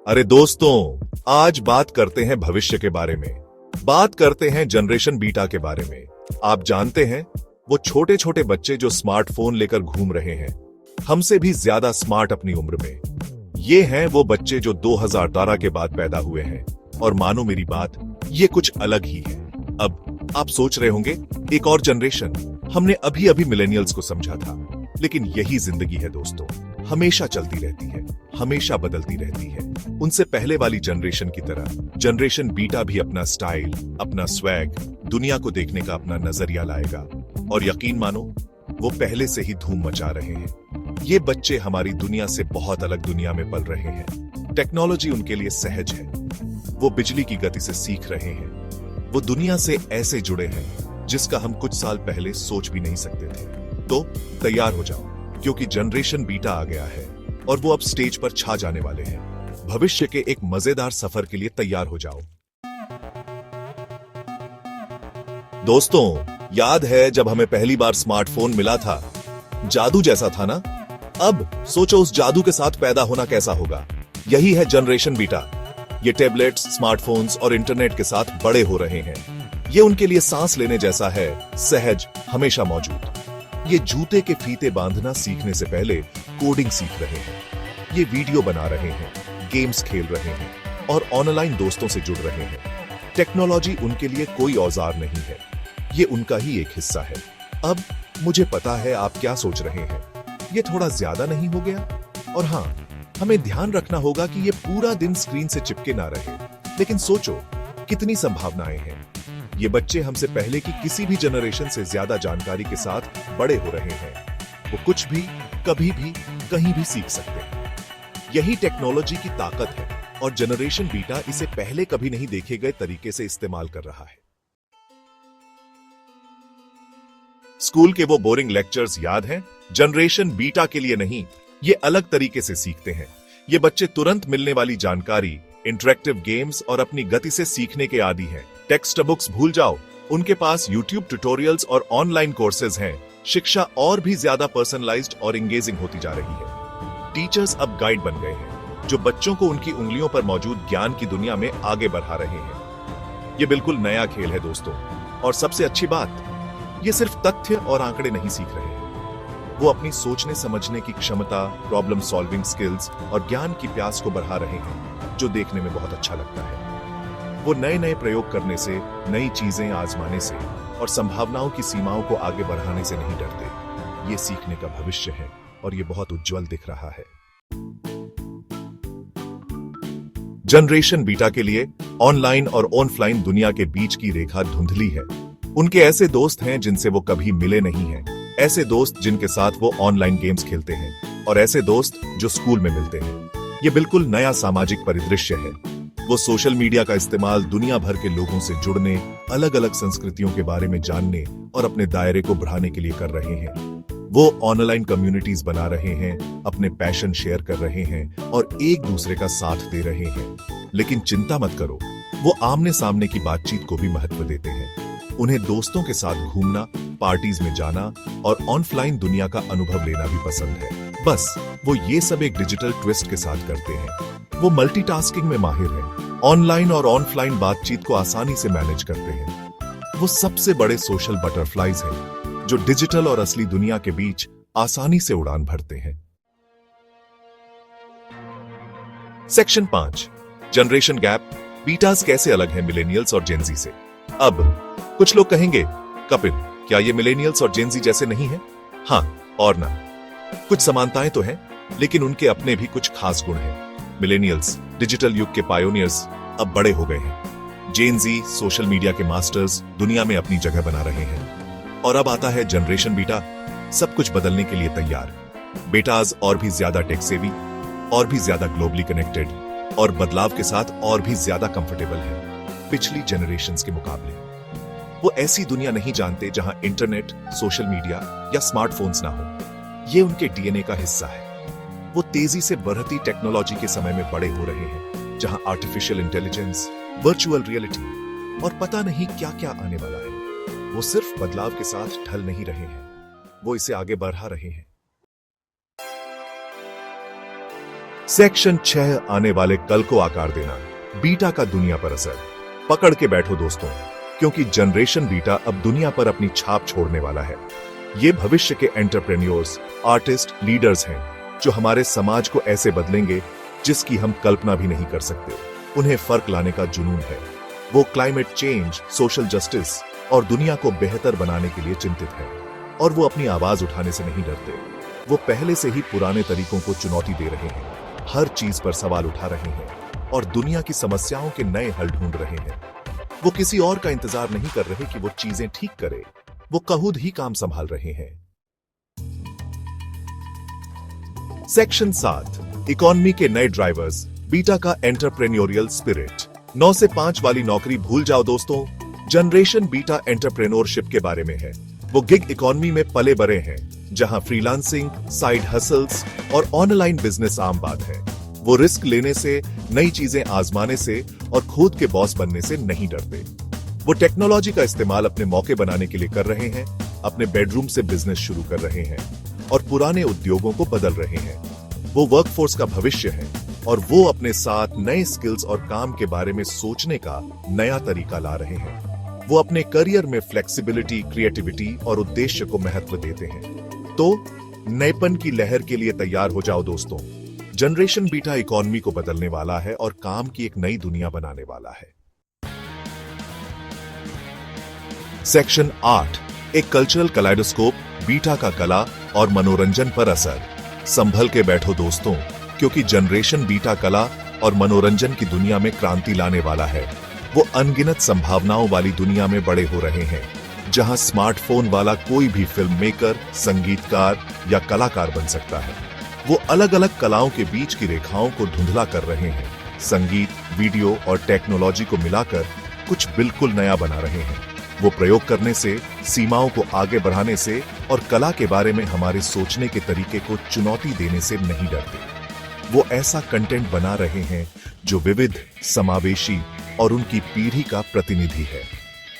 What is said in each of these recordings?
अरे दोस्तों, आज बात करते हैं भविष्य के बारे में। बात करते हैं जनरेशन बीटा के बारे में। आप जानते हैं, वो छोटे छोटे बच्चे जो स्मार्टफोन लेकर घूम रहे हैं, हमसे भी ज्यादा स्मार्ट अपनी उम्र में। ये हैं वो बच्चे जो 2012 के बाद पैदा हुए हैं। और मानो मेरी बात, ये कुछ अलग ही है। अब आप सोच रहे होंगे, एक और जनरेशन। हमने अभी अभी मिलेनियल्स को समझा था, लेकिन यही जिंदगी है दोस्तों। हमेशा चलती रहती है, हमेशा बदलती रहती है। उनसे पहले वाली जनरेशन की तरह जनरेशन बीटा भी अपना स्टाइल, अपना स्वैग, दुनिया को देखने का अपना नजरिया लाएगा। और यकीन मानो, वो पहले से ही धूम मचा रहे हैं। ये बच्चे हमारी दुनिया से बहुत अलग दुनिया में पल रहे हैं। टेक्नोलॉजी उनके लिए सहज है। वो बिजली की गति से सीख रहे हैं। वो दुनिया से ऐसे जुड़े हैं जिसका हम कुछ साल पहले सोच भी नहीं सकते थे। तो तैयार हो जाओ, क्योंकि जनरेशन बीटा आ गया है और वो अब स्टेज पर छा जाने वाले हैं। भविष्य के एक मजेदार सफर के लिए तैयार हो जाओ। दोस्तों, याद है जब हमें पहली बार स्मार्टफोन मिला था? जादू जैसा था ना? अब सोचो उस जादू के साथ पैदा होना कैसा होगा। यही है जनरेशन बीटा। ये टैबलेट्स, स्मार्टफोन्स और इंटरनेट के साथ बड़े हो रहे हैं। ये उनके लिए सांस लेने जैसा है, सहज, हमेशा मौजूद। ये जूते के फीते बांधना सीखने से पहले कोडिंग सीख रहे हैं। ये वीडियो बना रहे हैं, गेम्स खेल रहे हैं और ऑनलाइन दोस्तों से जुड़ रहे हैं। टेक्नोलॉजी उनके लिए कोई औजार नहीं है, ये उनका ही एक हिस्सा है। अब मुझे पता है आप क्या सोच रहे हैं, ये थोड़ा ज्यादा नहीं हो गया? और हाँ, हमें ध्यान रखना होगा कि ये पूरा दिन स्क्रीन से चिपके ना रहे। लेकिन सोचो, कितनी संभावनाएं हैं। ये बच्चे हमसे पहले की किसी भी जनरेशन से ज्यादा जानकारी के साथ बड़े हो रहे हैं। वो कुछ भी, कभी भी, कहीं भी सीख सकते हैं। यही टेक्नोलॉजी की ताकत है और जनरेशन बीटा इसे पहले कभी नहीं देखे गए तरीके से इस्तेमाल कर रहा है। स्कूल के वो बोरिंग लेक्चर्स याद हैं? जनरेशन बीटा के लिए नहीं, ये अलग तरीके से सीखते हैं। ये बच्चे तुरंत मिलने वाली जानकारी, इंटरेक्टिव गेम्स और अपनी गति से सीखने के आदी हैं। टेक्स्ट बुक्स भूल जाओ, उनके पास यूट्यूब ट्यूटोरियल्स और ऑनलाइन कोर्सेज हैं। शिक्षा और भी ज्यादा पर्सनलाइज्ड और एंगेजिंग होती जा रही है। टीचर्स अब गाइड बन गए हैं, जो बच्चों को उनकी उंगलियों पर मौजूद ज्ञान की दुनिया में आगे बढ़ा रहे हैं। ये बिल्कुल नया खेल है दोस्तों। और सबसे अच्छी बात, ये सिर्फ तथ्य और आंकड़े नहीं सीख रहे हैं। वो अपनी सोचने समझने की क्षमता, प्रॉब्लम सॉल्विंग स्किल्स और ज्ञान की प्यास को बढ़ा रहे हैं, जो देखने में बहुत अच्छा लगता है। वो नए नए प्रयोग करने से, नई चीजें आजमाने से और संभावनाओं की सीमाओं को आगे बढ़ाने से नहीं डरते। ये सीखने का भविष्य है और ये बहुत उज्जवल दिख रहा है। जनरेशन बीटा के लिए ऑनलाइन और ऑफलाइन दुनिया के बीच की रेखा धुंधली है। उनके ऐसे दोस्त हैं जिनसे वो कभी मिले नहीं हैं, ऐसे दोस्त जिनके साथ वो ऑनलाइन गेम्स खेलते हैं और ऐसे दोस्त जो स्कूल में मिलते हैं। ये बिल्कुल नया सामाजिक परिदृश्य है। वो सोशल मीडिया का इस्तेमाल दुनिया भर के लोगों से जुड़ने, अलग अलग संस्कृतियों के बारे में जानने और अपने दायरे को बढ़ाने के लिए कर रहे हैं। वो ऑनलाइन कम्युनिटीज बना रहे हैं, अपने पैशन शेयर कर रहे हैं और एक दूसरे का साथ दे रहे हैं। लेकिन चिंता मत करो, वो आमने सामने की बातचीत को भी महत्व देते हैं। उन्हें दोस्तों के साथ घूमना, पार्टीज में जाना और ऑनलाइन दुनिया का अनुभव लेना भी पसंद है। बस वो ये सब एक डिजिटल ट्विस्ट के साथ करते हैं। वो मल्टीटास्किंग में माहिर हैं, ऑनलाइन और ऑफलाइन बातचीत को आसानी से मैनेज करते हैं। वो सबसे बड़े सोशल बटरफ्लाइज हैं, जो डिजिटल और असली दुनिया के बीच आसानी से उड़ान भरते हैं। Section 5, generation gap. बीटास कैसे अलग हैं मिलेनियल्स और जेनजी से? अब कुछ लोग कहेंगे, कपिल, क्या ये मिलेनियल्स और जेनजी जैसे नहीं है? हाँ और ना। कुछ समानताएं तो हैं, लेकिन उनके अपने भी कुछ खास गुण हैं। मिलेनियल्स डिजिटल युग के पायोनियर्स अब बड़े हो गए हैं। जेनजी सोशल मीडिया के मास्टर्स दुनिया में अपनी जगह बना रहे हैं। और अब आता है जनरेशन बीटा, सब कुछ बदलने के लिए तैयार। बेटाज और भी ज्यादा टेक सेवी, और भी ज्यादा ग्लोबली कनेक्टेड और बदलाव के साथ और भी ज्यादा कंफर्टेबल है पिछली जनरेशंस के मुकाबले। वो ऐसी दुनिया नहीं जानते जहां इंटरनेट, सोशल मीडिया या स्मार्टफोन्स ना हो। ये उनके डीएनए का हिस्सा है। वो तेजी से बढ़ती टेक्नोलॉजी के समय में बड़े हो रहे हैं, जहां आर्टिफिशियल इंटेलिजेंस, वर्चुअल रियलिटी और पता नहीं क्या क्या आने वाला है। वो सिर्फ बदलाव के साथ ढल नहीं रहे हैं, वो इसे आगे बढ़ा रहे हैं। सेक्शन 6 आने वाले कल को आकार देना, बीटा का दुनिया पर असर। पकड़ के बैठो दोस्तों, क्योंकि जनरेशन बीटा अब दुनिया पर अपनी छाप छोड़ने वाला है। ये भविष्य के एंटरप्रेन्योर्स, आर्टिस्ट, लीडर्स हैं जो हमारे समाज को ऐसे बदलेंगे जिसकी हम कल्पना भी नहीं कर सकते। उन्हें फर्क लाने का जुनून है। वो क्लाइमेट चेंज, सोशल जस्टिस और दुनिया को बेहतर बनाने के लिए चिंतित हैं। और वो अपनी आवाज उठाने से नहीं डरते। वो पहले से ही पुराने तरीकों को चुनौती दे रहे हैं, हर चीज पर सवाल उठा रहे हैं और दुनिया की समस्याओं के नए हल ढूंढ रहे हैं। वो किसी और का इंतजार नहीं कर रहे कि वो चीजें ठीक करे, वो खुद ही काम संभाल रहे हैं। सेक्शन 7 इकोनॉमी के नए ड्राइवर्स, बीटा का एंटरप्रेन्योरियल स्पिरिट। 9 से 5 वाली नौकरी भूल जाओ दोस्तों। जनरेशन बीटा एंटरप्रेन्योरशिप के बारे में है। वो गिग इकोनॉमी में पले बड़े हैं, जहां फ्रीलांसिंग, साइड हसल्स और ऑनलाइन बिजनेस आम बात है। वो रिस्क लेने से, नई चीजें आजमाने से और खुद के बॉस बनने से नहीं डरते। वो टेक्नोलॉजी का इस्तेमाल अपने मौके बनाने के लिए कर रहे हैं, अपने बेडरूम से बिजनेस शुरू कर रहे हैं और पुराने उद्योगों को बदल रहे हैं। वो वर्कफोर्स का भविष्य है और वो अपने साथ नए स्किल्स और काम के बारे में सोचने का नया तरीका ला रहे हैं। वो अपने करियर में फ्लेक्सिबिलिटी, क्रिएटिविटी और उद्देश्य को महत्व देते हैं। तो नएपन की लहर के लिए तैयार हो जाओ दोस्तों। जनरेशन बीटा इकोनॉमी को बदलने वाला है और काम की एक नई दुनिया बनाने वाला है। सेक्शन 8 एक कल्चरल कलाइडोस्कोप, बीटा का कला और मनोरंजन पर असर। संभल के बैठो दोस्तों, क्योंकि जनरेशन बीटा कला और मनोरंजन की दुनिया में क्रांति लाने वाला है। वो अनगिनत संभावनाओं वाली दुनिया में बड़े हो रहे हैं, जहां स्मार्टफोन वाला कोई भी फिल्म मेकर, संगीतकार या कलाकार बन सकता है। वो अलग अलग कलाओं के बीच की रेखाओं को धुंधला कर रहे हैं। संगीत, वीडियो और टेक्नोलॉजी को मिलाकर कुछ बिल्कुल नया बना रहे हैं। वो प्रयोग करने से, सीमाओं को आगे बढ़ाने से और कला के बारे में हमारे सोचने के तरीके को चुनौती देने से नहीं डरते। वो ऐसा कंटेंट बना रहे हैं जो विविध, समावेशी और उनकी पीढ़ी का प्रतिनिधि है।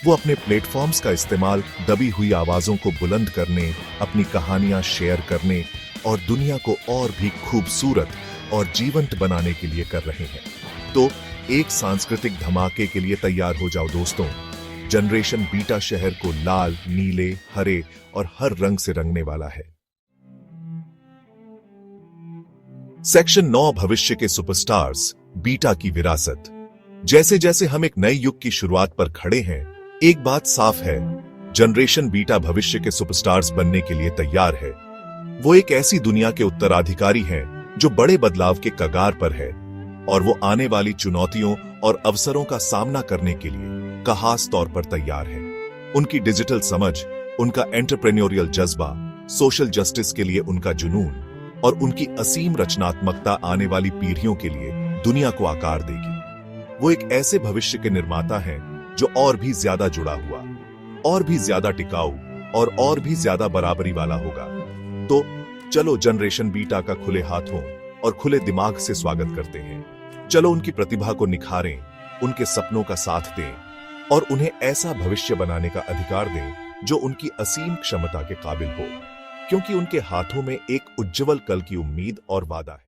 वो अपने प्लेटफॉर्म्स का इस्तेमाल दबी हुई आवाजों को बुलंद करने, अपनी कहानियां शेयर करने और दुनिया को और भी खूबसूरत और जीवंत बनाने के लिए कर रहे हैं। तो एक सांस्कृतिक धमाके के लिए तैयार हो जाओ दोस्तों। जनरेशन बीटा शहर को लाल, नीले, हरे और हर रंग से रंगने वाला है। सेक्शन 9 भविष्य के सुपरस्टार्स, बीटा की विरासत। जैसे जैसे हम एक नए युग की शुरुआत पर खड़े हैं, एक बात साफ है, जनरेशन बीटा भविष्य के सुपरस्टार्स बनने के लिए तैयार है। वो एक ऐसी दुनिया के उत्तराधिकारी हैं जो बड़े बदलाव के कगार पर है और वो आने वाली चुनौतियों और अवसरों का सामना करने के लिए खास तौर पर तैयार है। उनकी डिजिटल समझ, उनका एंटरप्रेन्योरियल जज्बा, सोशल जस्टिस के लिए उनका जुनून और उनकी असीम रचनात्मकता आने वाली पीढ़ियों के लिए दुनिया को आकार देगी। वो एक ऐसे भविष्य के निर्माता हैं जो और भी ज्यादा जुड़ा हुआ, और भी ज्यादा टिकाऊ और भी ज्यादा बराबरी वाला होगा। तो चलो जनरेशन बीटा का खुले हाथों और खुले दिमाग से स्वागत करते हैं। चलो उनकी प्रतिभा को निखारें, उनके सपनों का साथ दें और उन्हें ऐसा भविष्य बनाने का अधिकार दें जो उनकी असीम क्षमता के काबिल हो, क्योंकि उनके हाथों में एक उज्जवल कल की उम्मीद और वादा है।